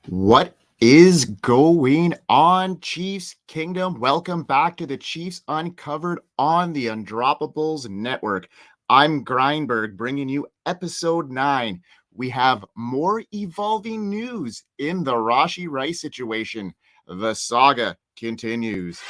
What is going on, Chiefs Kingdom? Welcome back to the Chiefs Uncovered on the Undroppables Network. I'm Grindberg bringing you episode 9. We have more evolving news in the Rashee Rice situation. The saga continues.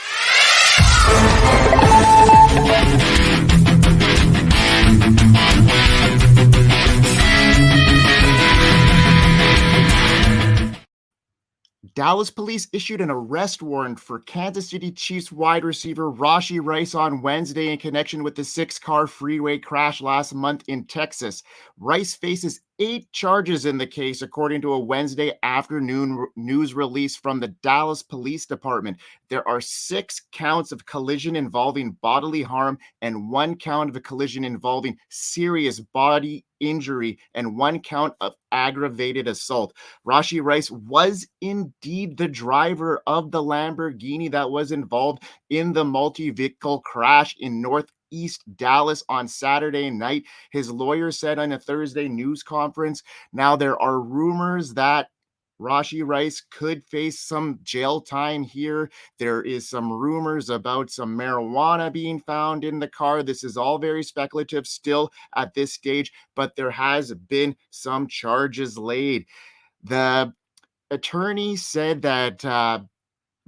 Dallas police issued an arrest warrant for Kansas City Chiefs wide receiver Rashee Rice on Wednesday in connection with the six-car freeway crash last month in Texas. Rice faces 8 charges in the case, according to a Wednesday afternoon news release from the Dallas Police Department. There are 6 counts of collision involving bodily harm and 1 count of a collision involving serious body injury and 1 count of aggravated assault. Rashee Rice was indeed the driver of the Lamborghini that was involved in the multi-vehicle crash in Northeast Dallas on Saturday night, his lawyer said on a Thursday news conference. Now, there are rumors that Rashee Rice could face some jail time here. There is some rumors about some marijuana being found in the car. This is all very speculative still at this stage, but there has been some charges laid. The attorney said that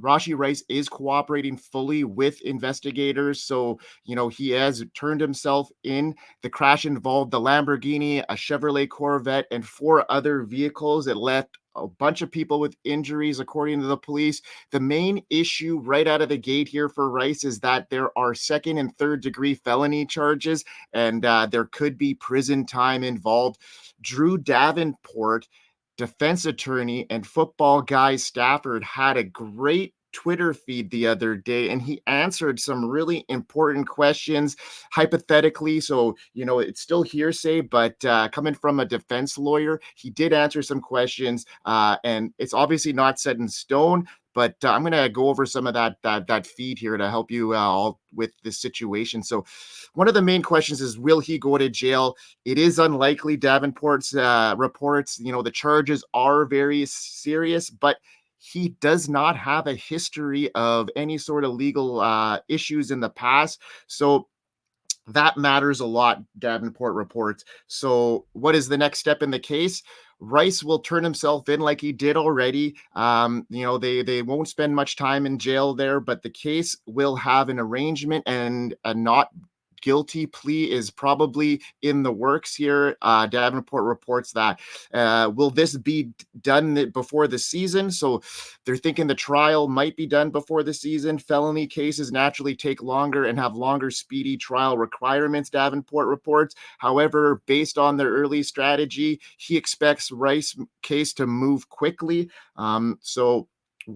Rashee Rice is cooperating fully with investigators. So, he has turned himself in. The crash involved the Lamborghini, a Chevrolet Corvette, and 4 other vehicles. It left a bunch of people with injuries, according to the police. The main issue right out of the gate here for Rice is that there are second and third degree felony charges, and there could be prison time involved. Drew Davenport, defense attorney and Football Guys Stafford, had a great Twitter feed the other day, and he answered some really important questions hypothetically. So, it's still hearsay, but coming from a defense lawyer, he did answer some questions, and it's obviously not set in stone. But I'm going to go over some of that feed here to help you all with this situation. So, one of the main questions is, will he go to jail? It is unlikely. Davenport's reports, the charges are very serious, but he does not have a history of any sort of legal issues in the past. So that matters a lot, Davenport reports. So, what is the next step in the case? Rice will turn himself in like he did already. They won't spend much time in jail there, but the case will have an arrangement, and a not guilty plea is probably in the works here. Davenport reports that. Will this be done before the season? So they're thinking the trial might be done before the season. Felony cases naturally take longer and have longer speedy trial requirements, Davenport reports. However, based on their early strategy, he expects Rice case to move quickly. So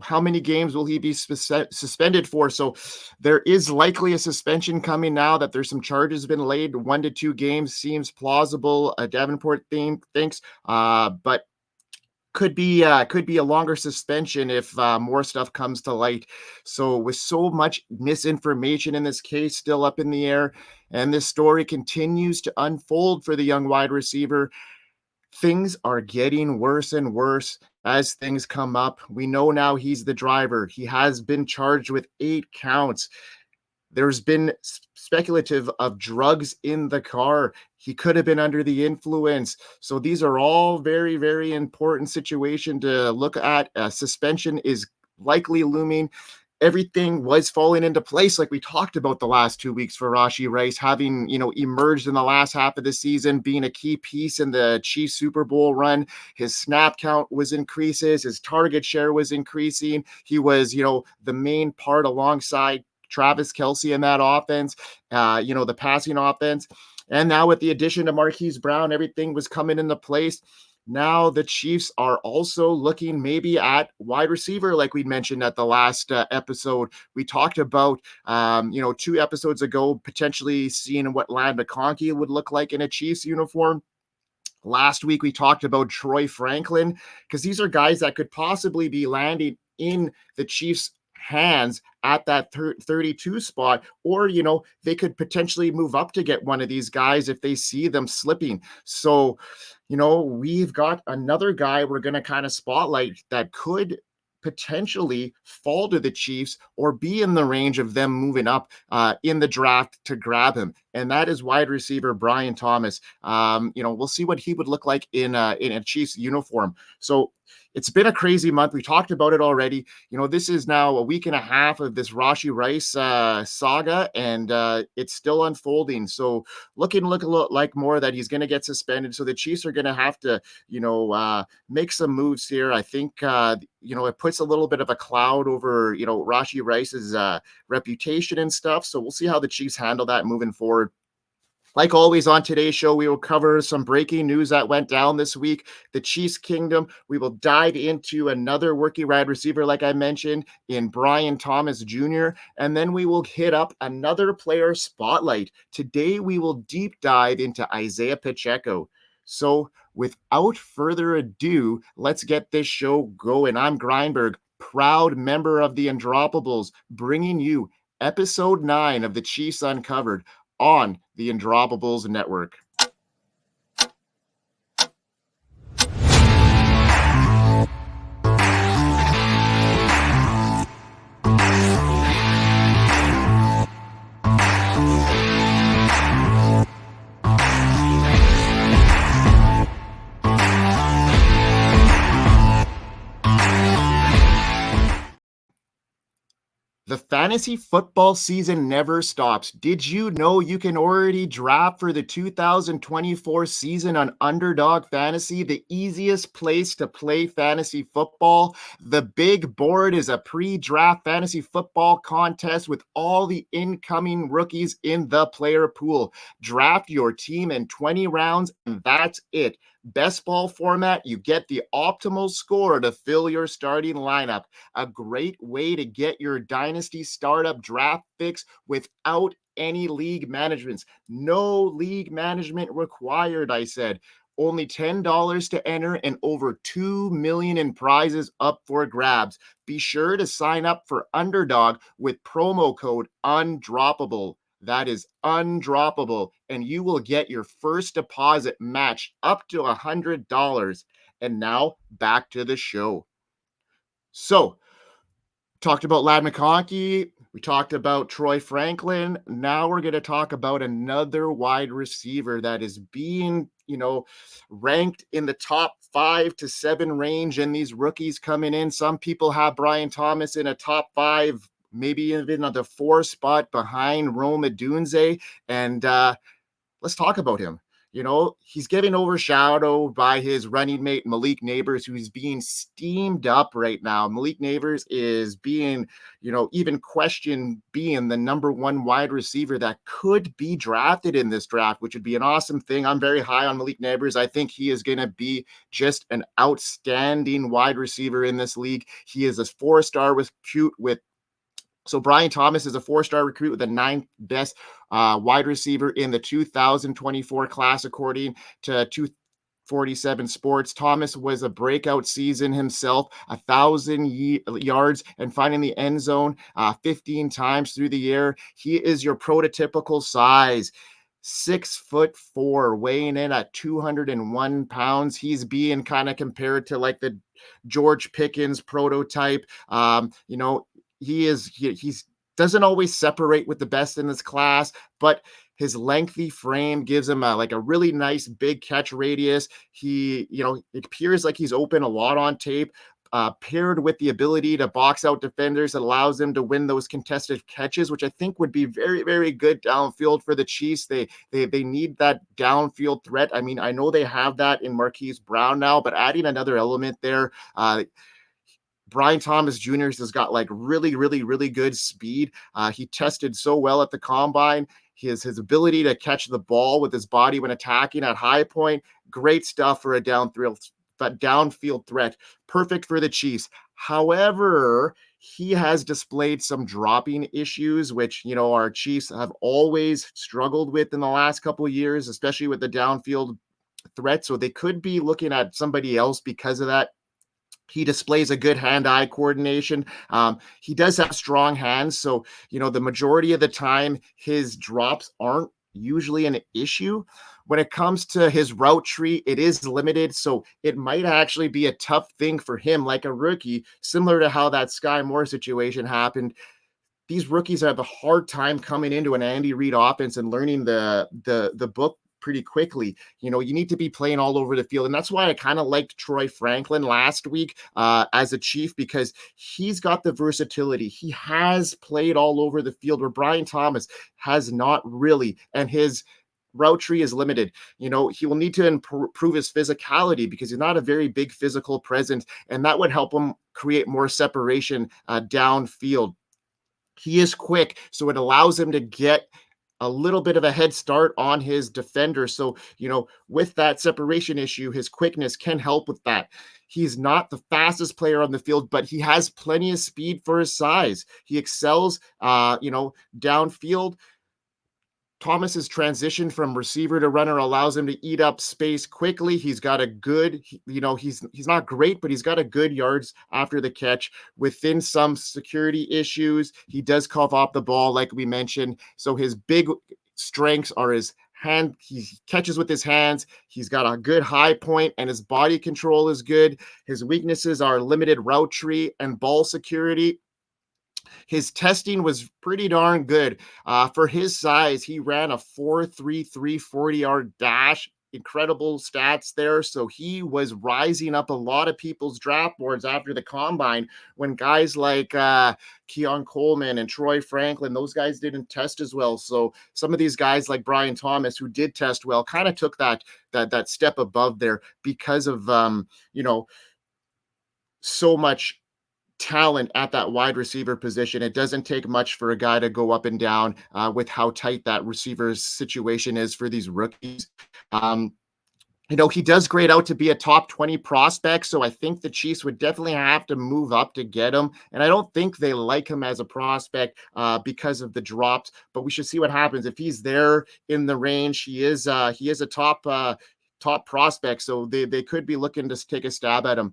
how many games will he be suspended for? So there is likely a suspension coming now that there's some charges been laid. 1 to 2 games seems plausible. Davenport thinks, but could be a longer suspension if more stuff comes to light. So with so much misinformation in this case still up in the air, and this story continues to unfold for the young wide receiver, things are getting worse and worse as things come up. We know now he's the driver. He has been charged with 8 counts. There's been speculative of drugs in the car. He could have been under the influence. So these are all very, very important situation to look at. Suspension is likely looming. Everything was falling into place like we talked about the last 2 weeks for Rashee Rice, having, emerged in the last half of the season, being a key piece in the Chiefs Super Bowl run. His snap count was increases, his target share was increasing. He was, the main part alongside Travis Kelce in that offense, the passing offense. And now with the addition of Marquise Brown, everything was coming into place. Now the Chiefs are also looking maybe at wide receiver, like we mentioned at the last episode. We talked about, 2 episodes ago, potentially seeing what Land McConkey would look like in a Chiefs uniform. Last week, we talked about Troy Franklin, because these are guys that could possibly be landing in the Chiefs' hands at that 32 spot, or they could potentially move up to get one of these guys if they see them slipping. So We've got another guy we're going to kind of spotlight that could potentially fall to the Chiefs or be in the range of them moving up in the draft to grab him, and that is wide receiver Brian Thomas. We'll see what he would look like in a Chiefs uniform. So it's been a crazy month. We talked about it already. This is now a week and a half of this Rashee Rice saga, and it's still unfolding. So look a lot like more that he's going to get suspended. So the Chiefs are going to have to, make some moves here. I think, it puts a little bit of a cloud over, Rashee Rice's reputation and stuff. So we'll see how the Chiefs handle that moving forward. Like always on today's show, we will cover some breaking news that went down this week. The Chiefs Kingdom. We will dive into another rookie wide receiver, like I mentioned, in Brian Thomas Jr. And then we will hit up another player spotlight. Today, we will deep dive into Isaiah Pacheco. So without further ado, let's get this show going. I'm Grindberg, proud member of the Undroppables, bringing you episode 9 of the Chiefs Uncovered on the Undroppables Network. The fantasy football season never stops. Did you know you can already draft for the 2024 season on Underdog Fantasy, the easiest place to play fantasy football? The big board is a pre-draft fantasy football contest with all the incoming rookies in the player pool. Draft your team in 20 rounds, and that's it. Best ball format, you get the optimal score to fill your starting lineup. A great way to get your dynasty startup draft fix without any league managements. No league management required, I said. Only $10 to enter and over $2 million in prizes up for grabs. Be sure to sign up for Underdog with promo code UNDROPPABLE. That is undroppable, and you will get your first deposit matched up to $100. And now back to the show. So, talked about Ladd McConkey. We talked about Troy Franklin. Now we're going to talk about another wide receiver that is being, ranked in the top 5 to 7 range. And these rookies coming in, some people have Brian Thomas in a top 5, maybe even on the 4 spot behind Rome Odunze. And let's talk about him. He's getting overshadowed by his running mate, Malik Nabers, who's being steamed up right now. Malik Nabers is being, even questioned being the number 1 wide receiver that could be drafted in this draft, which would be an awesome thing. I'm very high on Malik Nabers. I think he is going to be just an outstanding wide receiver in this league. He is a 4-star recruit So Brian Thomas is a 4-star recruit with the 9th best wide receiver in the 2024 class, according to 247 Sports. Thomas was a breakout season himself, 1,000 yards and finding the end zone 15 times through the air. He is your prototypical size. 6'4", weighing in at 201 pounds. He's being kind of compared to like the George Pickens prototype. He's doesn't always separate with the best in his class, but his lengthy frame gives him a really nice big catch radius. It appears like he's open a lot on tape, paired with the ability to box out defenders that allows them to win those contested catches, which I think would be very, very good downfield for the Chiefs. They need that downfield threat. I mean, I know they have that in Marquise Brown now, but adding another element there, Brian Thomas Jr. has got really, really, really good speed. He tested so well at the combine. His ability to catch the ball with his body when attacking at high point, great stuff for a downfield threat. Perfect for the Chiefs. However, he has displayed some dropping issues, which, our Chiefs have always struggled with in the last couple of years, especially with the downfield threat. So they could be looking at somebody else because of that. He displays a good hand-eye coordination. He does have strong hands. So, the majority of the time, his drops aren't usually an issue. when it comes to his route tree, it is limited, so it might actually be a tough thing for him, like a rookie, similar to how that Sky Moore situation happened. These rookies have a hard time coming into an Andy Reid offense and learning the book pretty quickly. You need to be playing all over the field, and that's why I kind of liked Troy Franklin last week as a Chief, because he's got the versatility. He has played all over the field where Brian Thomas has not really, and his route tree is limited. He will need to improve his physicality because he's not a very big physical presence, and that would help him create more separation downfield. He is quick, so it allows him to get a little bit of a head start on his defender. So, with that separation issue, his quickness can help with that. He's not the fastest player on the field, but he has plenty of speed for his size. He excels, downfield. Thomas's transition from receiver to runner allows him to eat up space quickly. He's got a good, he's not great, but he's got a good yards after the catch. Within some security issues, he does cough off the ball, like we mentioned. So his big strengths are his hand. He catches with his hands. He's got a good high point, and his body control is good. His weaknesses are limited route tree and ball security. His testing was pretty darn good. For his size, he ran a 4.33 40-yard dash. Incredible stats there. So he was rising up a lot of people's draft boards after the combine when guys like Keon Coleman and Troy Franklin, those guys didn't test as well. So some of these guys like Brian Thomas, who did test well, kind of took that step above there because of so much talent at that wide receiver position. It doesn't take much for a guy to go up and down with how tight that receiver's situation is for these rookies. Um, he does grade out to be a top 20 prospect, so I think the Chiefs would definitely have to move up to get him. And I don't think they like him as a prospect because of the drops, but we should see what happens. If he's there in the range, he is a top prospect, so they could be looking to take a stab at him.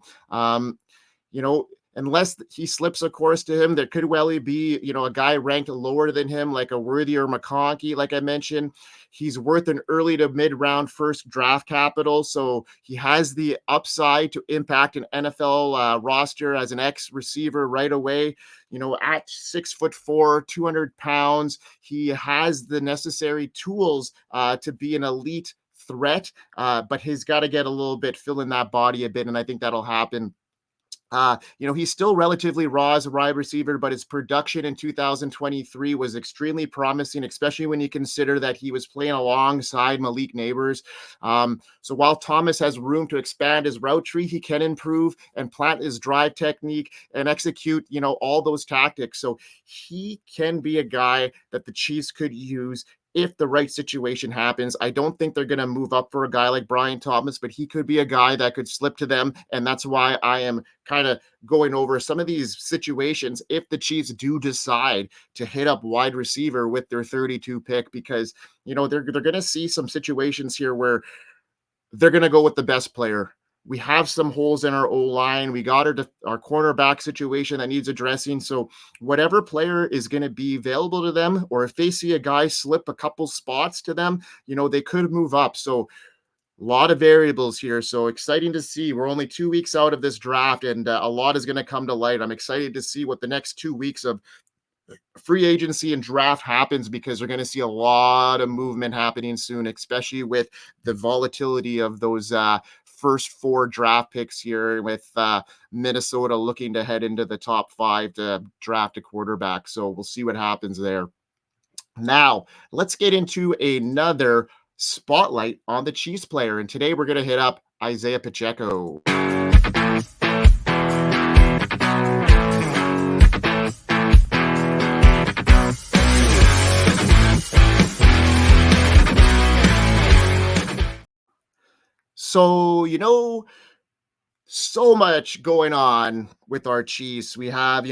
You know, unless he slips a course to him, there could well be, a guy ranked lower than him, like a Worthy or McConkey, like I mentioned. He's worth an early to mid-round first draft capital, so he has the upside to impact an NFL roster as an ex-receiver right away. At 6'4", 200 pounds, he has the necessary tools to be an elite threat, but he's got to get a little bit, fill in that body a bit, and I think that'll happen. He's still relatively raw as a wide receiver, but his production in 2023 was extremely promising, especially when you consider that he was playing alongside Malik Neighbors. So while Thomas has room to expand his route tree, he can improve and plant his drive technique and execute, all those tactics. So he can be a guy that the Chiefs could use if the right situation happens. I don't think they're going to move up for a guy like Brian Thomas, but he could be a guy that could slip to them. And that's why I am kind of going over some of these situations if the Chiefs do decide to hit up wide receiver with their 32 pick, because, they're going to see some situations here where they're going to go with the best player. We have some holes in our O-line. We got our cornerback situation that needs addressing. So whatever player is going to be available to them, or if they see a guy slip a couple spots to them, they could move up. So a lot of variables here. So exciting to see. We're only 2 weeks out of this draft, and a lot is going to come to light. I'm excited to see what the next 2 weeks of free agency and draft happens, because we're going to see a lot of movement happening soon, especially with the volatility of those first 4 draft picks here, with Minnesota looking to head into the top 5 to draft a quarterback. So we'll see what happens there. Now, let's get into another spotlight on the Chiefs player. And today we're going to hit up Isaiah Pacheco. So, so much going on with our Chiefs. We have,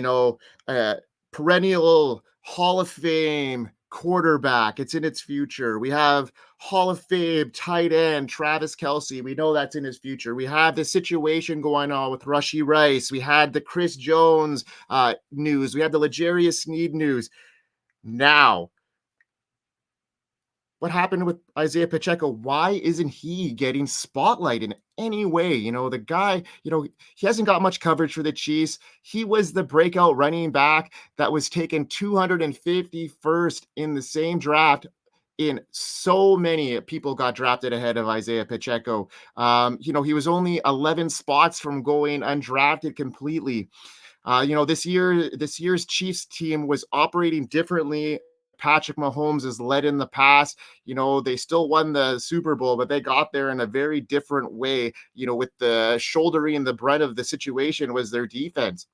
a perennial Hall of Fame quarterback. It's in its future. We have Hall of Fame tight end Travis Kelce. We know that's in his future. We have the situation going on with Rashee Rice. We had the Chris Jones news. We had the L'Jarius Sneed news. Now, what happened with Isaiah Pacheco? Why isn't he getting spotlight in any way? The guy, he hasn't got much coverage for the Chiefs. He was the breakout running back that was taken 251st in the same draft. In so many people got drafted ahead of Isaiah Pacheco. He was only 11 spots from going undrafted completely. This year's Chiefs team was operating differently. Patrick Mahomes has led in the past. They still won the Super Bowl, but they got there in a very different way. With the shouldering the brunt of the situation was their defense.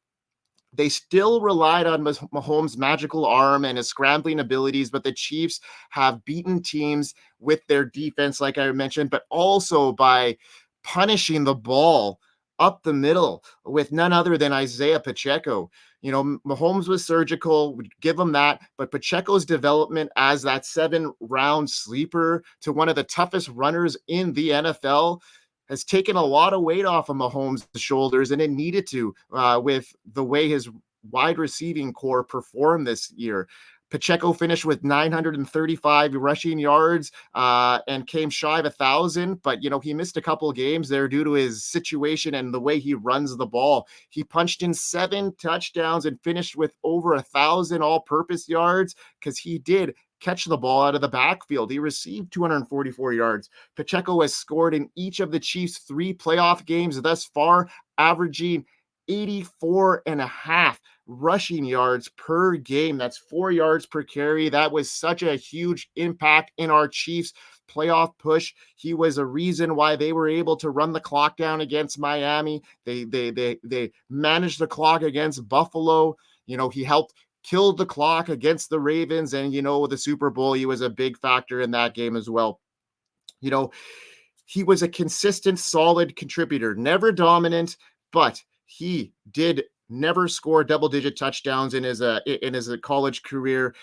They still relied on Mahomes' magical arm and his scrambling abilities, but the Chiefs have beaten teams with their defense, like I mentioned, but also by punishing the ball up the middle with none other than Isaiah Pacheco. Mahomes was surgical, would give him that, but Pacheco's development as that 7-round sleeper to one of the toughest runners in the NFL has taken a lot of weight off of Mahomes' shoulders, and it needed to with the way his wide receiving core performed this year. Pacheco finished with 935 rushing yards and came shy of 1,000, but he missed a couple of games there due to his situation and the way he runs the ball. He punched in 7 touchdowns and finished with over 1,000 all-purpose yards because he did catch the ball out of the backfield. He received 244 yards. Pacheco has scored in each of the Chiefs' 3 playoff games thus far, averaging 84 and a half rushing yards per game. That's 4 yards per carry. That was such a huge impact in our Chiefs playoff push. He was a reason why they were able to run the clock down against Miami. They managed the clock against Buffalo. He helped killed the clock against the Ravens, and with the Super Bowl, he was a big factor in that game as well. He was a consistent, solid contributor, never dominant, but he did never score double-digit touchdowns in his college career.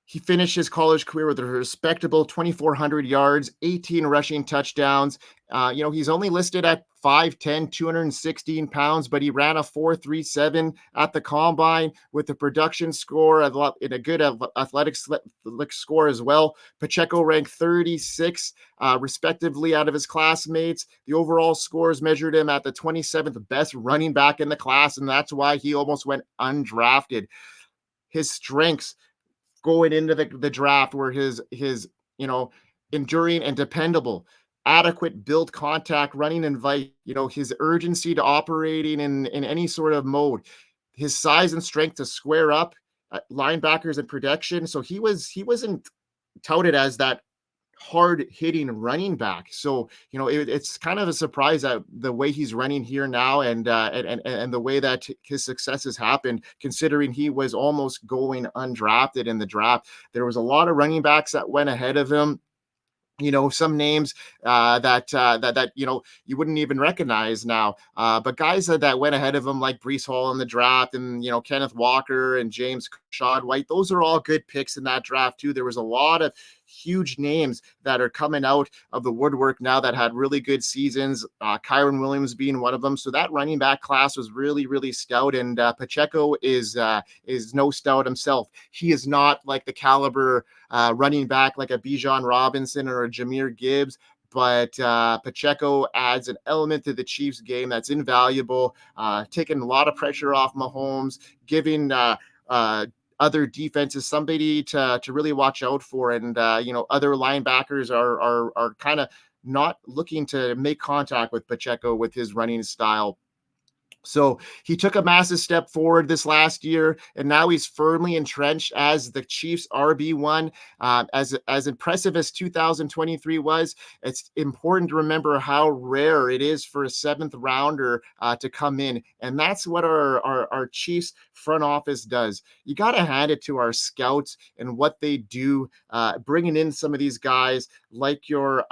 He finished his college career with a respectable 2,400 yards, 18 rushing touchdowns. He's only listed at 5'10", 216 pounds, but he ran a 4.37 at the combine with a production score in a good athletic score as well. Pacheco ranked 36, respectively, out of his classmates. The overall scores measured him at the 27th best running back in the class, and that's why he almost went undrafted. His strengths going into the draft were his enduring and dependable, adequate build contact, running and fight, his urgency to operating in any sort of mode, his size and strength to square up linebackers and protection. So he wasn't touted as that hard hitting running back. So, it's kind of a surprise that the way he's running here now and the way that his success has happened, considering he was almost going undrafted in the draft. There was a lot of running backs that went ahead of him. Some names that you wouldn't even recognize now. But guys that went ahead of him, like Breece Hall in the draft, and Kenneth Walker and James Rashad White, those are all good picks in that draft too. There was a lot of huge names that are coming out of the woodwork now that had really good seasons. Kyron Williams being one of them. So that running back class was really, really stout. And Pacheco is no stout himself. He is not like the caliber running back like a Bijan Robinson or a Jahmyr Gibbs, but Pacheco adds an element to the Chiefs game that's invaluable, taking a lot of pressure off Mahomes, giving other defenses somebody to really watch out for, and other linebackers are kind of not looking to make contact with Pacheco with his running style. So he took a massive step forward this last year, and now he's firmly entrenched as the Chiefs RB1. As impressive as 2023 was, it's important to remember how rare it is for a 7th rounder to come in, and that's what our Chiefs front office does. You got to hand it to our scouts and what they do, bringing in some of these guys like your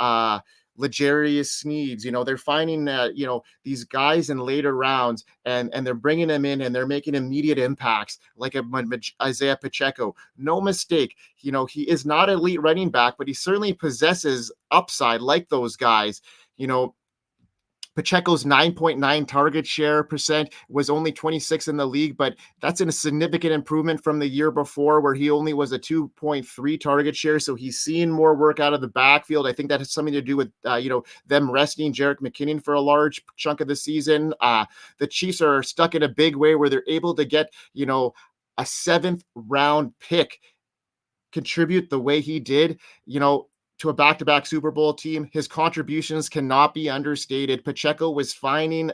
L'Jarius Sneeds. They're finding these guys in later rounds, and they're bringing them in, and they're making immediate impacts like Isaiah Pacheco. No mistake, he is not an elite running back, but he certainly possesses upside like those guys. Pacheco's 9.9 target share percent was only 26 in the league, but that's a significant improvement from the year before where he only was a 2.3 target share. So he's seeing more work out of the backfield. I think that has something to do with, them resting Jerick McKinnon for a large chunk of the season. The Chiefs are stuck in a big way where they're able to get, a seventh round pick contribute the way he did, to a back-to-back Super Bowl team. His contributions cannot be understated. Pacheco was finding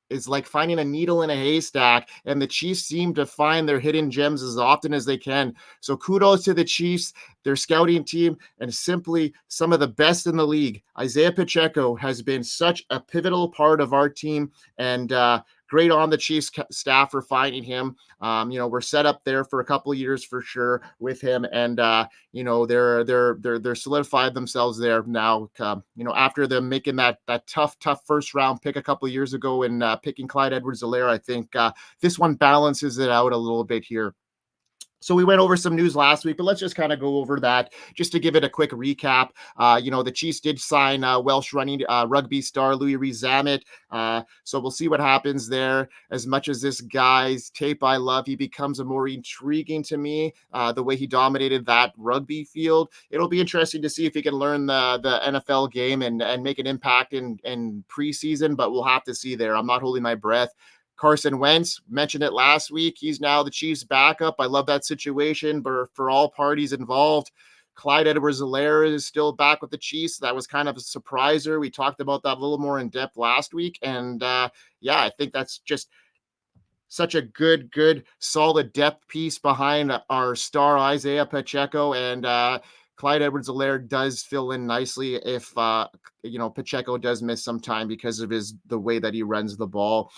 is like finding a needle in a haystack, and the Chiefs seem to find their hidden gems as often as they can. So kudos to the Chiefs, their scouting team, and simply some of the best in the league. Isaiah Pacheco has been such a pivotal part of our team, and great on the Chiefs staff for finding him. We're set up there for a couple of years for sure with him, and they're solidified themselves there now. After them making that tough first round pick a couple of years ago and picking Clyde Edwards-Helaire, I think this one balances it out a little bit here. So we went over some news last week, but let's just kind of go over that just to give it a quick recap. The Chiefs did sign Welsh rugby star Louis Rees-Zammit. So we'll see what happens there. As much as this guy's tape I love, he becomes a more intriguing to me, the way he dominated that rugby field. It'll be interesting to see if he can learn the NFL game and make an impact in preseason, but we'll have to see there. I'm not holding my breath. Carson Wentz, mentioned it last week. He's now the Chiefs' backup. I love that situation for all parties involved. Clyde Edwards-Helaire is still back with the Chiefs. That was kind of a surpriser. We talked about that a little more in depth last week. And I think that's just such a good, solid depth piece behind our star Isaiah Pacheco. And Clyde Edwards-Helaire does fill in nicely if Pacheco does miss some time because of the way that he runs the ball.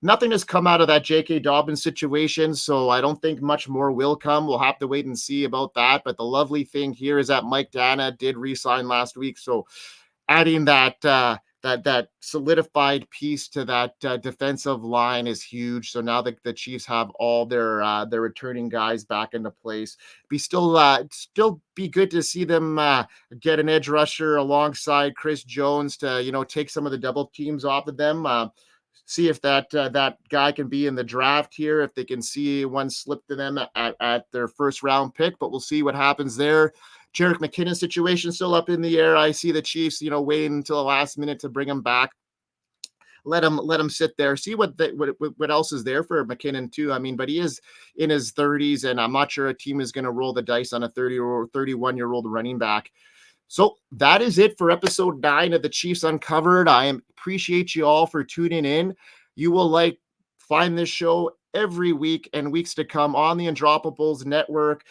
Nothing has come out of that J.K. Dobbins situation, so I don't think much more will come. We'll have to wait and see about that. But the lovely thing here is that Mike Dana did re-sign last week, so adding that solidified piece to that defensive line is huge. So now the Chiefs have all their returning guys back into place. Still be good to see them get an edge rusher alongside Chris Jones to take some of the double teams off of them. See if that guy can be in the draft here, if they can see one slip to them at their first round pick, but we'll see what happens there. Jerick McKinnon situation still up in the air. I see the Chiefs, waiting until the last minute to bring him back. Let him sit there. See what else is there for McKinnon too. I mean, but he is in his 30s, and I'm not sure a team is going to roll the dice on a 30 or 31-year-old running back. So that is it for episode 9 of the Chiefs Uncovered. I appreciate you all for tuning in. You will find this show every week and weeks to come on the Undroppables Network.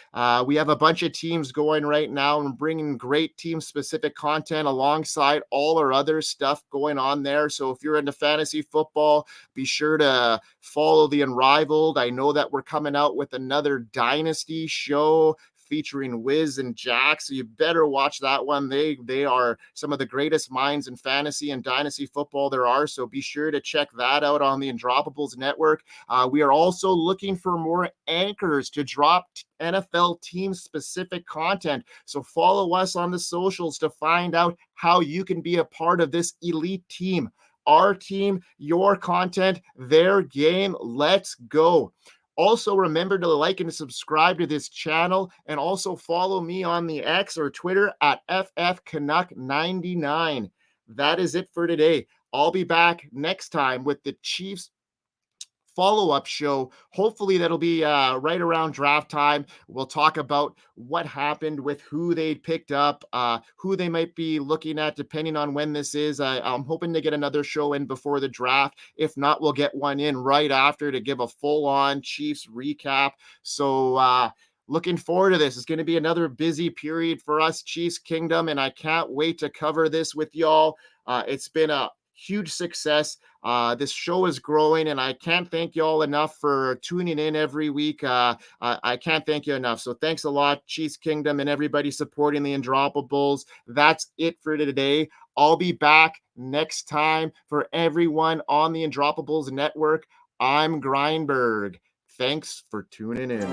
We have a bunch of teams going right now and bringing great team-specific content alongside all our other stuff going on there. So if you're into fantasy football, be sure to follow the Unrivaled. I know that we're coming out with another Dynasty show featuring Wiz and Jack, so you better watch that one. They are some of the greatest minds in fantasy and dynasty football there are, so be sure to check that out on the Undroppables Network. We are also looking for more anchors to drop NFL team-specific content, so follow us on the socials to find out how you can be a part of this elite team. Our team, your content, their game. Let's go. Also, remember to like and subscribe to this channel, and also follow me on the X or Twitter at FFCanuck99. That is it for today. I'll be back next time with the Chiefs follow-up show. Hopefully that'll be right around draft time. We'll talk about what happened with who they picked up, who they might be looking at depending on when this is. I'm hoping to get another show in before the draft. If not, we'll get one in right after to give a full-on Chiefs recap. So looking forward to this. It's going to be another busy period for us, Chiefs Kingdom, and I can't wait to cover this with y'all. It's been a huge success. This show is growing, and I can't thank y'all enough for tuning in every week. I can't thank you enough. So thanks a lot, Chiefs Kingdom, and everybody supporting the Undroppables. That's it for today. I'll be back next time for everyone on the Undroppables Network. I'm Grindberg. Thanks for tuning in.